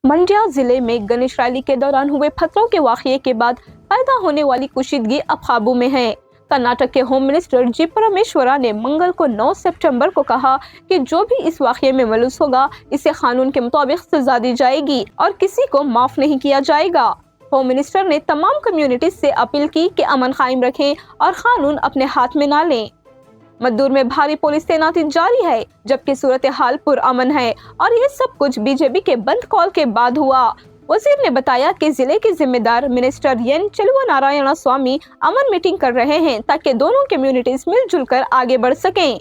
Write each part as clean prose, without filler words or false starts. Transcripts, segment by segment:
मंड्या जिले में गणेश रैली के दौरान हुए पत्थरों के वाकये के बाद पैदा होने वाली कुशीदगी अब काबू में है। कर्नाटक के होम मिनिस्टर जी परमेश्वरा ने मंगल को 9 सितंबर को कहा कि जो भी इस वाकये में मुलव्वस होगा इसे कानून के मुताबिक सजा दी जाएगी और किसी को माफ नहीं किया जाएगा। होम मिनिस्टर ने तमाम कम्युनिटीज से अपील की कि अमन कायम रखें और कानून अपने हाथ में ना लें। मद्दूर में भारी पुलिस तैनाती जारी है, जबकि सूरत हाल पुरअमन है और ये सब कुछ बीजेपी के बंद कॉल के बाद हुआ। वजीर ने बताया कि जिले के जिम्मेदार मिनिस्टर एन चलुवनारायण स्वामी अमन मीटिंग कर रहे हैं ताकि दोनों कम्युनिटीज मिलजुल कर आगे बढ़ सकें।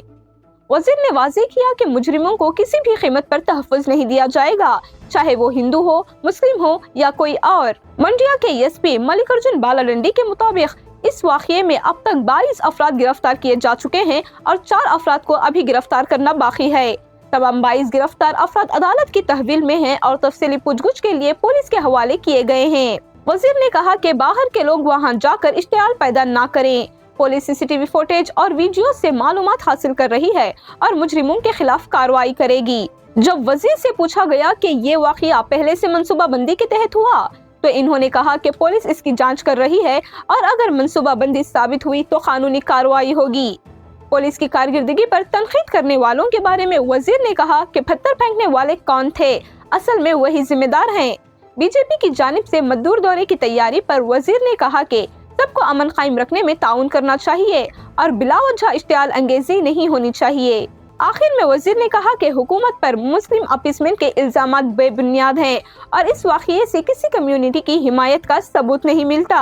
वजीर ने वाज़ेह किया कि मुजरिमों को किसी भी कीमत पर तहफ़्फ़ुज़ नहीं दिया जाएगा, चाहे वो हिंदू हो, मुस्लिम हो या कोई और। मंड्या के एसपी मल्लिकार्जुन बालाडंडी के मुताबिक इस वाक़ये में अब तक 22 अफराद गिरफ्तार किए जा चुके हैं और 4 अफराद को अभी गिरफ्तार करना बाकी है। तमाम 22 गिरफ्तार अफराद अदालत की तहवील में हैं और तफसीली पूछगछ के लिए पुलिस के हवाले किए गए हैं। वजीर ने कहा कि बाहर के लोग वहां जाकर इश्तियाल पैदा ना करें। पुलिस सीसीटीवी फुटेज और वीडियो से मालूमात हासिल कर रही है और मुजरिमों के खिलाफ कार्रवाई करेगी। जब वजीर से पूछा गया कि ये वाक़या पहले से मंसूबा बंदी के तहत हुआ तो इन्होंने कहा कि पुलिस इसकी जांच कर रही है और अगर मंसूबा बंदी साबित हुई तो कानूनी कार्रवाई होगी। पुलिस की कारकर्दगी पर तनकीद करने वालों के बारे में वजीर ने कहा कि पत्थर फेंकने वाले कौन थे, असल में वही जिम्मेदार हैं। बीजेपी की जानिब से मद्दूर दौरे की तैयारी पर वजीर ने कहा कि सबको अमन कायम रखने में ताउन करना चाहिए और बिलावजह इश्तियाल अंगेजी नहीं होनी चाहिए। आखिर में वजीर ने कहा कि हुकूमत पर मुस्लिम अपीसमेंट के इल्जामात बेबुनियाद हैं और इस वाक़ये से किसी कम्युनिटी की हिमायत का सबूत नहीं मिलता।